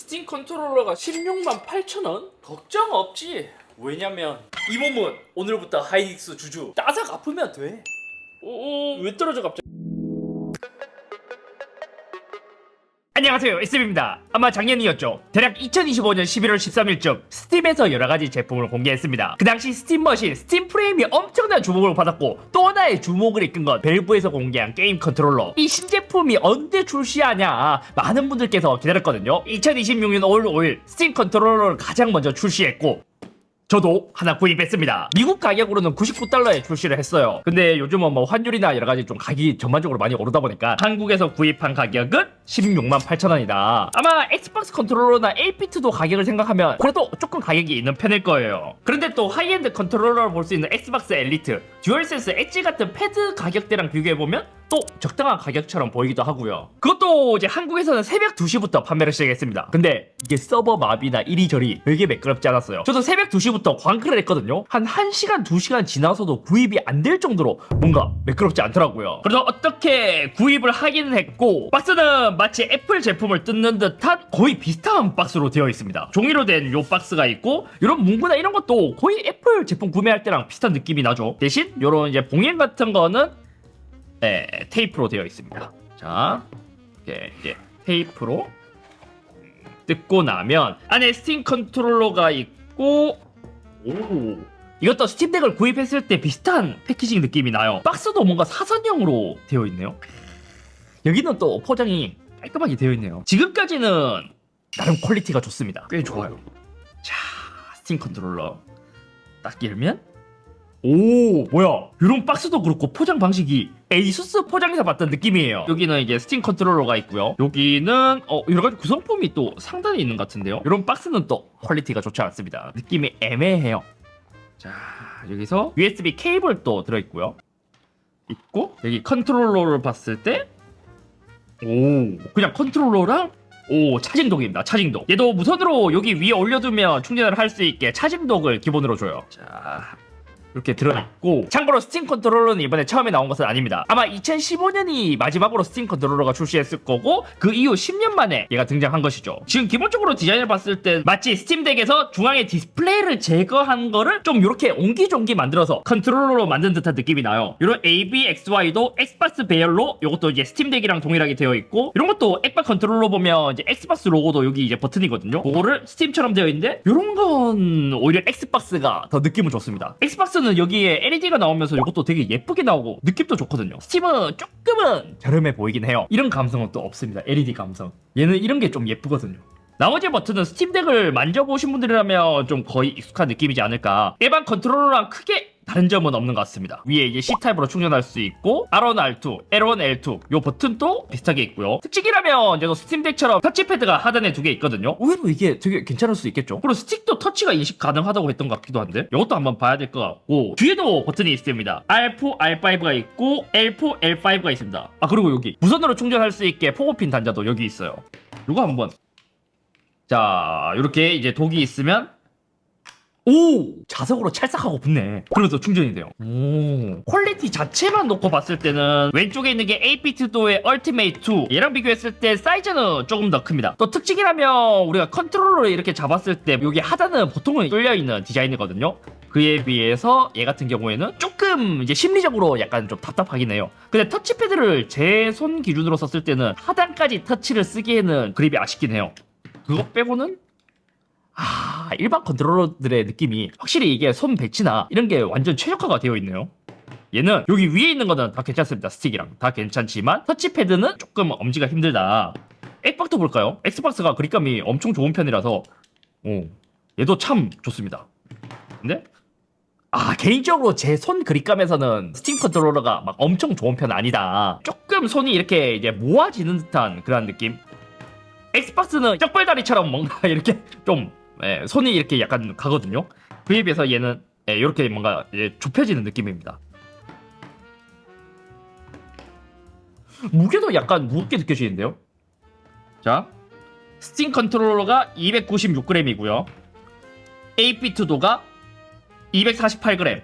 스팀 컨트롤러가 168,000원? 걱정 없지. 왜냐면 이 몸은 오늘부터 하이닉스 주주 따삭 아프면 돼. 왜 떨어져 갑자기? 안녕하세요, SM입니다. 아마 작년이었죠. 대략 2025년 11월 13일쯤 스팀에서 여러가지 제품을 공개했습니다. 그 당시 스팀 머신, 스팀 프레임이 엄청난 주목을 받았고 또 하나의 주목을 이끈 건 밸브에서 공개한 게임 컨트롤러. 이 신제품이 언제 출시하냐 많은 분들께서 기다렸거든요. 2026년 5월 5일 스팀 컨트롤러를 가장 먼저 출시했고 저도 하나 구입했습니다. 미국 가격으로는 99달러에 출시를 했어요. 근데 요즘은 뭐 환율이나 여러가지 좀 가격이 전반적으로 많이 오르다 보니까 한국에서 구입한 가격은 168,000원이다. 아마 엑스박스 컨트롤러나 LP2도 가격을 생각하면 그래도 조금 가격이 있는 편일 거예요. 그런데 또 하이엔드 컨트롤러를 볼 수 있는 엑스박스 엘리트, 듀얼센스 엣지 같은 패드 가격대랑 비교해보면 또 적당한 가격처럼 보이기도 하고요. 그것도 이제 한국에서는 새벽 2시부터 판매를 시작했습니다. 근데 이게 서버 마비나 이리저리 되게 매끄럽지 않았어요. 저도 새벽 2시부터 광클을 했거든요. 한 1시간 2시간 지나서도 구입이 안 될 정도로 뭔가 매끄럽지 않더라고요. 그래서 어떻게 구입을 하기는 했고, 박스는 마치 애플 제품을 뜯는 듯한 거의 비슷한 박스로 되어 있습니다. 종이로 된 요 박스가 있고 이런 문구나 이런 것도 거의 애플 제품 구매할 때랑 비슷한 느낌이 나죠. 대신 요런 이제 봉인 같은 거는 테이프로 되어 있습니다. 자, 이제 테이프로 뜯고 나면 안에 스팀 컨트롤러가 있고, 오, 이것도 스팀덱을 구입했을 때 비슷한 패키징 느낌이 나요. 박스도 뭔가 사선형으로 되어 있네요. 여기는 또 포장이 깔끔하게 되어 있네요. 지금까지는 나름 퀄리티가 좋습니다. 꽤 좋아요. 자, 스팀 컨트롤러 딱 열면, 오, 뭐야, 이런 박스도 그렇고 포장 방식이 에이수스 포장에서 봤던 느낌이에요. 여기는 이제 스팀 컨트롤러가 있고요. 여기는 여러가지 구성품이 또 상단에 있는 것 같은데요. 이런 박스는 또 퀄리티가 좋지 않습니다. 느낌이 애매해요. 자, 여기서 USB 케이블도 들어있고요. 있고, 여기 컨트롤러를 봤을 때, 오, 그냥 컨트롤러랑 차징독입니다. 차징독. 얘도 무선으로 여기 위에 올려두면 충전을 할 수 있게 차징독을 기본으로 줘요. 자, 이렇게 들어있고, 참고로 스팀 컨트롤러는 이번에 처음에 나온 것은 아닙니다. 아마 2015년이 마지막으로 스팀 컨트롤러가 출시했을 거고 그 이후 10년 만에 얘가 등장한 것이죠. 지금 기본적으로 디자인을 봤을 때 마치 스팀덱에서 중앙에 디스플레이를 제거한 거를 좀 이렇게 옹기종기 만들어서 컨트롤러로 만든 듯한 느낌이 나요. 이런 ABXY도 엑스박스 배열로 이것도 이제 스팀덱이랑 동일하게 되어 있고, 이런 것도 엑박 컨트롤러 보면 이제 엑스박스 로고도 여기 이제 버튼이거든요. 그거를 스팀처럼 되어 있는데 이런 건 오히려 엑스박스가 더 느낌은 좋습니다. 엑스박스는 여기에 LED가 나오면서 이것도 되게 예쁘게 나오고 느낌도 좋거든요. 스팀은 조금은 저렴해 보이긴 해요. 이런 감성은 또 없습니다. LED 감성. 얘는 이런 게 좀 예쁘거든요. 나머지 버튼은 스팀덱을 만져보신 분들이라면 좀 거의 익숙한 느낌이지 않을까. 일반 컨트롤러랑 크게 다른 점은 없는 것 같습니다. 위에 이제 C타입으로 충전할 수 있고, R1, R2, L1, L2 요 버튼도 비슷하게 있고요. 특징이라면 이제 스팀덱처럼 터치패드가 하단에 2개 있거든요. 의외로 이게 되게 괜찮을 수 있겠죠. 그리고 스틱도 터치가 인식 가능하다고 했던 것 같기도 한데 이것도 한번 봐야 될 것 같고, 뒤에도 버튼이 있습니다. R4, R5가 있고 L4, L5가 있습니다. 아, 그리고 여기 무선으로 충전할 수 있게 포고핀 단자도 여기 있어요. 이거 한번, 자, 이렇게 이제 독이 있으면, 오! 자석으로 찰싹하고 붙네. 그래서 충전이 돼요. 오. 퀄리티 자체만 놓고 봤을 때는 왼쪽에 있는 게 AP2도의 얼티메이트 2, 얘랑 비교했을 때 사이즈는 조금 더 큽니다. 또 특징이라면 우리가 컨트롤러를 이렇게 잡았을 때 여기 하단은 보통은 뚫려있는 디자인이거든요. 그에 비해서 얘 같은 경우에는 조금 이제 심리적으로 약간 좀 답답하긴 해요. 근데 터치패드를 제 손 기준으로 썼을 때는 하단까지 터치를 쓰기에는 그립이 아쉽긴 해요. 그거 빼고는 일반 컨트롤러들의 느낌이 확실히 이게 손 배치나 이런 게 완전 최적화가 되어 있네요. 얘는 여기 위에 있는 거는 다 괜찮습니다. 스틱이랑 다 괜찮지만 터치패드는 조금 엄지가 힘들다. 엑박도 볼까요? 엑스박스가 그립감이 엄청 좋은 편이라서 얘도 참 좋습니다. 근데 개인적으로 제 손 그립감에서는 스팀 컨트롤러가 막 엄청 좋은 편은 아니다. 조금 손이 이렇게 이제 모아지는 듯한 그런 느낌. 엑스박스는 쩍벌다리처럼 뭔가 이렇게 좀 손이 이렇게 약간 가거든요. 그에 비해서 얘는 이렇게 뭔가 좁혀지는 느낌입니다. 무게도 약간 무겁게 느껴지는데요. 자, 스팀 컨트롤러가 296g이고요. AP2도가 248g.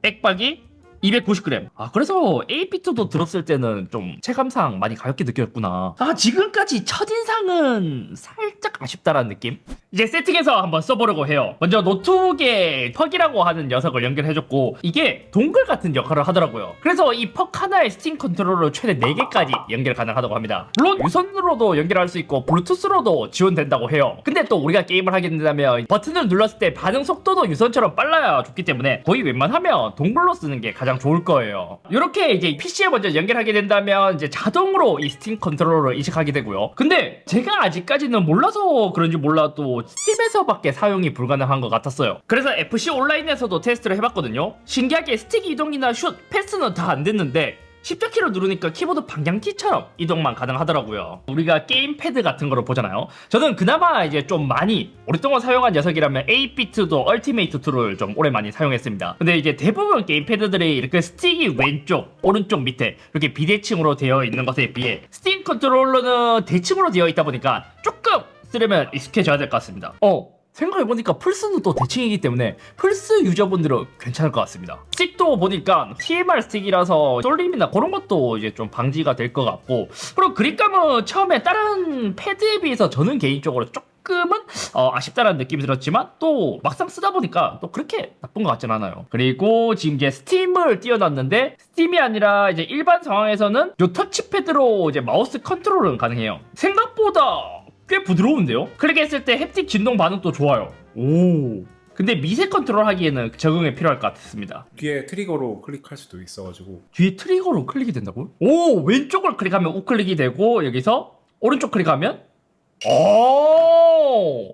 액박이 290g. 아, 그래서 APT도 들었을 때는 좀 체감상 많이 가볍게 느꼈구나. 아, 지금까지 첫인상은 살짝 아쉽다라는 느낌? 이제 세팅해서 한번 써보려고 해요. 먼저 노트북에 퍽이라고 하는 녀석을 연결해줬고, 이게 동글 같은 역할을 하더라고요. 그래서 이 퍽 하나에 스팀 컨트롤러 최대 4개까지 연결 가능하다고 합니다. 물론 유선으로도 연결할 수 있고 블루투스로도 지원된다고 해요. 근데 또 우리가 게임을 하게 된다면 버튼을 눌렀을 때 반응 속도도 유선처럼 빨라야 좋기 때문에 거의 웬만하면 동글로 쓰는 게 가장 좋을 거예요. 이렇게 이제 PC에 먼저 연결하게 된다면 이제 자동으로 이 스팀 컨트롤러를 인식하게 되고요. 근데 제가 아직까지는 몰라서 그런지 몰라도 스팀에서밖에 사용이 불가능한 것 같았어요. 그래서 FC 온라인에서도 테스트를 해봤거든요. 신기하게 스틱 이동이나 슛, 패스는 다 안 됐는데 십자키를 누르니까 키보드 방향키처럼 이동만 가능하더라고요. 우리가 게임패드 같은 거를 보잖아요. 저는 그나마 이제 좀 많이 오랫동안 사용한 녀석이라면 8비트도 얼티메이트 2를 좀 오래 많이 사용했습니다. 근데 이제 대부분 게임패드들이 이렇게 스틱이 왼쪽, 오른쪽 밑에 이렇게 비대칭으로 되어 있는 것에 비해 스팀 컨트롤러는 대칭으로 되어 있다 보니까 조금 쓰려면 익숙해져야 될 것 같습니다. 생각해보니까 플스는 또 대칭이기 때문에 플스 유저분들은 괜찮을 것 같습니다. 스틱도 보니까 TMR 스틱이라서 쏠림이나 그런 것도 이제 좀 방지가 될 것 같고, 그리고 그립감은 처음에 다른 패드에 비해서 저는 개인적으로 조금은 아쉽다는 느낌이 들었지만 또 막상 쓰다 보니까 또 그렇게 나쁜 것 같진 않아요. 그리고 지금 이제 스팀을 띄워놨는데 스팀이 아니라 이제 일반 상황에서는 요 터치패드로 이제 마우스 컨트롤은 가능해요. 생각보다 꽤 부드러운데요? 클릭했을 때 햅틱 진동 반응도 좋아요. 오. 근데 미세 컨트롤 하기에는 적응이 필요할 것 같습니다. 뒤에 트리거로 클릭할 수도 있어가지고. 뒤에 트리거로 클릭이 된다고요? 오, 왼쪽을 클릭하면 우클릭이 되고 여기서 오른쪽 클릭하면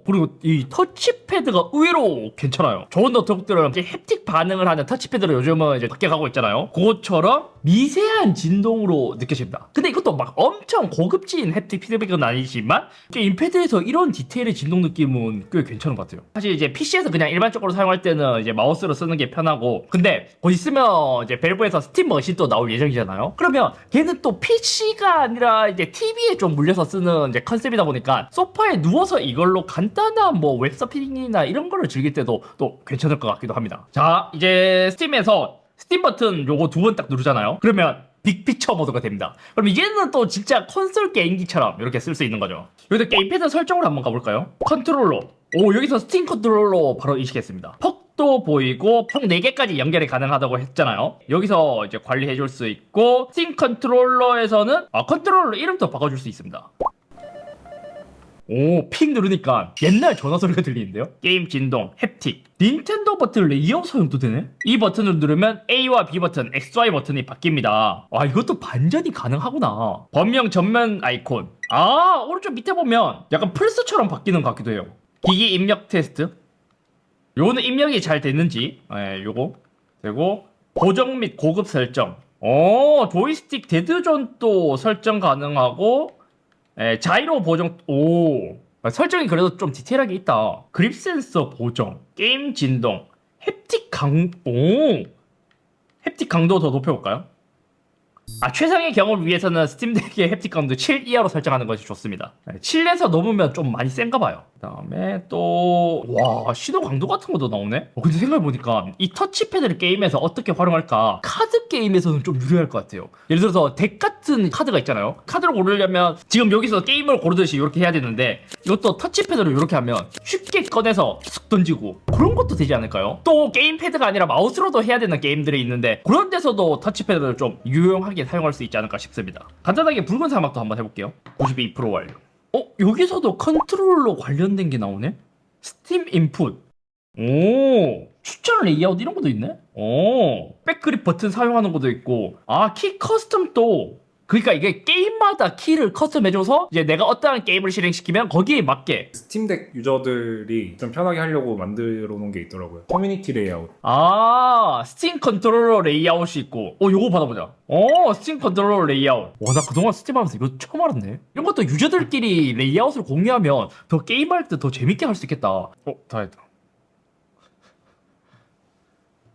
그리고 이 터치패드가 의외로 괜찮아요. 좋은 노트북들은 이제 햅틱 반응을 하는 터치패드로 요즘은 이제 바뀌어가고 있잖아요. 그것처럼 미세한 진동으로 느껴집니다. 근데 이것도 막 엄청 고급진 햅틱 피드백은 아니지만 게임패드에서 이런 디테일의 진동 느낌은 꽤 괜찮은 것 같아요. 사실 이제 PC에서 그냥 일반적으로 사용할 때는 이제 마우스로 쓰는 게 편하고, 근데 곧 있으면 이제 밸브에서 스팀 머신도 나올 예정이잖아요. 그러면 걔는 또 PC가 아니라 이제 TV에 좀 물려서 쓰는 이제 컨셉이다 보니까 소파에 누워서 이걸로 간단한 뭐 웹서핑이나 이런 거를 즐길 때도 또 괜찮을 것 같기도 합니다. 자, 이제 스팀에서 스팀 버튼 요거 2번 딱 누르잖아요. 그러면 빅피처 모드가 됩니다. 그럼 이제는 또 진짜 콘솔 게임기처럼 이렇게 쓸 수 있는 거죠. 여기서 게임패드 설정으로 한번 가볼까요? 컨트롤러. 여기서 스팀 컨트롤러 바로 인식했습니다. 퍽도 보이고 퍽 4개까지 연결이 가능하다고 했잖아요. 여기서 이제 관리해 줄 수 있고, 스팀 컨트롤러에서는 컨트롤러 이름도 바꿔줄 수 있습니다. 픽 누르니까 옛날 전화 소리가 들리는데요? 게임 진동, 햅틱, 닌텐도 버튼 레이아웃 사용도 되네? 이 버튼을 누르면 A와 B 버튼, XY 버튼이 바뀝니다. 이것도 반전이 가능하구나. 범용 전면 아이콘. 오른쪽 밑에 보면 약간 플스처럼 바뀌는 것 같기도 해요. 기기 입력 테스트. 요거는 입력이 잘 됐는지, 요거. 그리고 고정 및 고급 설정. 조이스틱 데드존도 설정 가능하고, 자이로 보정. 설정이 그래도 좀 디테일하게 있다. 그립 센서 보정, 게임 진동, 햅틱 강도 더 높여볼까요? 최상의 경험을 위해서는 스팀덱의 햅틱 강도 7 이하로 설정하는 것이 좋습니다. 7에서 넘으면 좀 많이 센가 봐요. 그 다음에 또 신호 강도 같은 것도 나오네? 근데 생각해보니까 이 터치패드를 게임에서 어떻게 활용할까, 카드 게임에서는 좀 유리할 것 같아요. 예를 들어서 덱 같은 카드가 있잖아요. 카드를 고르려면 지금 여기서 게임을 고르듯이 이렇게 해야 되는데, 이것도 터치패드로 이렇게 하면 쉽게 꺼내서 쑥 던지고 그런 것도 되지 않을까요? 또 게임패드가 아니라 마우스로도 해야 되는 게임들이 있는데 그런 데서도 터치패드를 좀 유용하게 사용할 수 있지 않을까 싶습니다. 간단하게 붉은 사막도 한번 해볼게요. 92% 완료. 여기서도 컨트롤러 관련된 게 나오네? 스팀 인풋. 추천 레이아웃 이런 것도 있네? 백그립 버튼 사용하는 것도 있고, 키 커스텀도, 그러니까 이게 게임마다 키를 커스텀해줘서 이제 내가 어떠한 게임을 실행시키면 거기에 맞게. 스팀덱 유저들이 좀 편하게 하려고 만들어 놓은 게 있더라고요. 커뮤니티 레이아웃. 스팀 컨트롤러 레이아웃이 있고, 요거 받아보자. 스팀 컨트롤러 레이아웃. 나 그동안 스팀 하면서 이거 처음 알았네. 이런 것도 유저들끼리 레이아웃을 공유하면 더 게임할 때 더 재밌게 할 수 있겠다. 다 했다.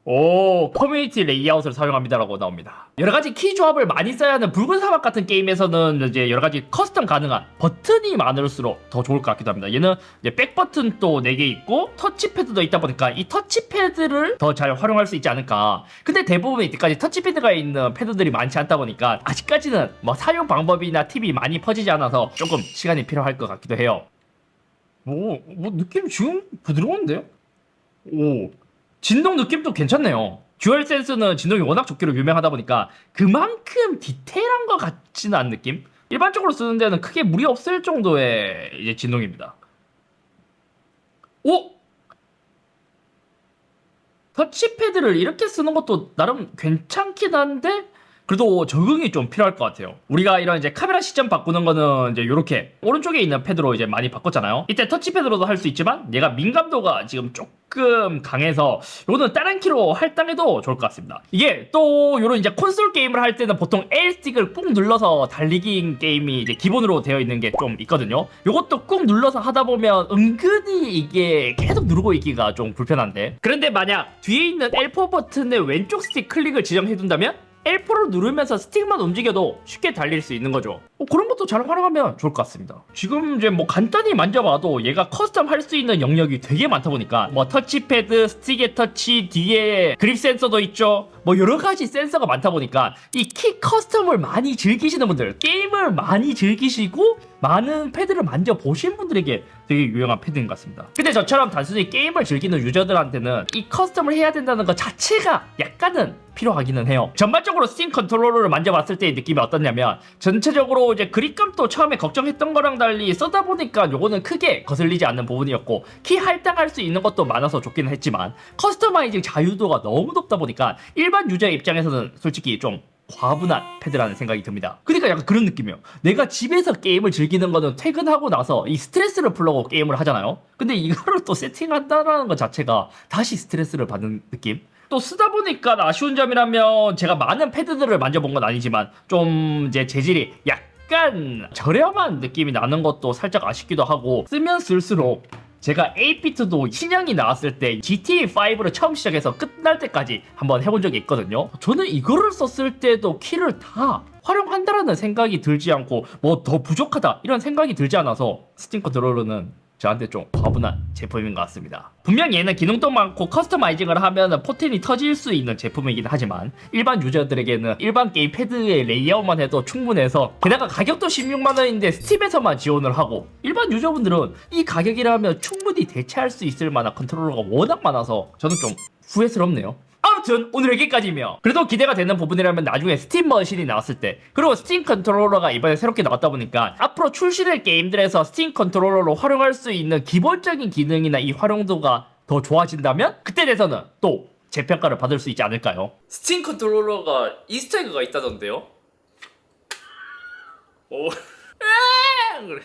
오, 커뮤니티 레이아웃을 사용합니다라고 나옵니다. 여러가지 키 조합을 많이 써야 하는 붉은 사막 같은 게임에서는 이제 여러가지 커스텀 가능한 버튼이 많을수록 더 좋을 것 같기도 합니다. 얘는 이제 백 버튼 또 4개 있고 터치패드도 있다 보니까 이 터치패드를 더 잘 활용할 수 있지 않을까. 근데 대부분 이때까지 터치패드가 있는 패드들이 많지 않다 보니까 아직까지는 뭐 사용 방법이나 팁이 많이 퍼지지 않아서 조금 시간이 필요할 것 같기도 해요. 뭐 느낌 지금 부드러운데요? 오, 진동 느낌도 괜찮네요. 듀얼 센스는 진동이 워낙 좋기로 유명하다 보니까 그만큼 디테일한 것 같지는 않은 느낌? 일반적으로 쓰는 데는 크게 무리 없을 정도의 이제 진동입니다. 오! 터치패드를 이렇게 쓰는 것도 나름 괜찮긴 한데 그래도 적응이 좀 필요할 것 같아요. 우리가 이런 이제 카메라 시점 바꾸는 거는 이제 이렇게 오른쪽에 있는 패드로 이제 많이 바꿨잖아요. 이때 터치패드로도 할 수 있지만 얘가 민감도가 지금 조금 강해서 이거는 다른 키로 할당해도 좋을 것 같습니다. 이게 또 이런 이제 콘솔 게임을 할 때는 보통 L스틱을 꾹 눌러서 달리기 게임이 이제 기본으로 되어 있는 게 좀 있거든요. 이것도 꾹 눌러서 하다 보면 은근히 이게 계속 누르고 있기가 좀 불편한데, 그런데 만약 뒤에 있는 L4 버튼의 왼쪽 스틱 클릭을 지정해둔다면 L4를 누르면서 스틱만 움직여도 쉽게 달릴 수 있는 거죠. 그런 것도 잘 활용하면 좋을 것 같습니다. 지금 이제 뭐 간단히 만져봐도 얘가 커스텀 할 수 있는 영역이 되게 많다 보니까 뭐 터치패드, 스틱의 터치, 뒤에 그립 센서도 있죠. 뭐 여러 가지 센서가 많다 보니까 이 키 커스텀을 많이 즐기시는 분들, 게임을 많이 즐기시고 많은 패드를 만져보신 분들에게 되게 유용한 패드인 것 같습니다. 근데 저처럼 단순히 게임을 즐기는 유저들한테는 이 커스텀을 해야 된다는 것 자체가 약간은 필요하기는 해요. 전반적으로 스팀 컨트롤러를 만져봤을 때의 느낌이 어떻냐면 전체적으로 이제 그립감도 처음에 걱정했던 거랑 달리 쓰다 보니까 요거는 크게 거슬리지 않는 부분이었고, 키 할당할 수 있는 것도 많아서 좋기는 했지만 커스터마이징 자유도가 너무 높다 보니까 일반 유저 입장에서는 솔직히 좀 과분한 패드라는 생각이 듭니다. 그러니까 약간 그런 느낌이에요. 내가 집에서 게임을 즐기는 거는 퇴근하고 나서 이 스트레스를 풀려고 게임을 하잖아요. 근데 이거를 또 세팅한다는 것 자체가 다시 스트레스를 받는 느낌? 또 쓰다 보니까 아쉬운 점이라면 제가 많은 패드들을 만져본 건 아니지만 좀 이제 재질이 약간 저렴한 느낌이 나는 것도 살짝 아쉽기도 하고, 쓰면 쓸수록 제가 8비트도 신형이 나왔을 때 GTA5를 처음 시작해서 끝날 때까지 한번 해본 적이 있거든요. 저는 이거를 썼을 때도 키를 다 활용한다라는 생각이 들지 않고 뭐 더 부족하다 이런 생각이 들지 않아서 스팀 컨트롤러는 저한테 좀 과분한 제품인 것 같습니다. 분명 얘는 기능도 많고 커스터마이징을 하면 포텐이 터질 수 있는 제품이긴 하지만 일반 유저들에게는 일반 게임 패드의 레이아웃만 해도 충분해서, 게다가 가격도 16만원인데 스팀에서만 지원을 하고 일반 유저분들은 이 가격이라면 충분히 대체할 수 있을 만한 컨트롤러가 워낙 많아서 저는 좀 후회스럽네요. 아무튼 오늘 여기까지며, 그래도 기대가 되는 부분이라면 나중에 스팀 머신이 나왔을 때, 그리고 스팀 컨트롤러가 이번에 새롭게 나왔다 보니까 앞으로 출시될 게임들에서 스팀 컨트롤러로 활용할 수 있는 기본적인 기능이나 이 활용도가 더 좋아진다면 그때 돼서는 또 재평가를 받을 수 있지 않을까요? 스팀 컨트롤러가 이스터에그가 있다던데요? 오. 그래.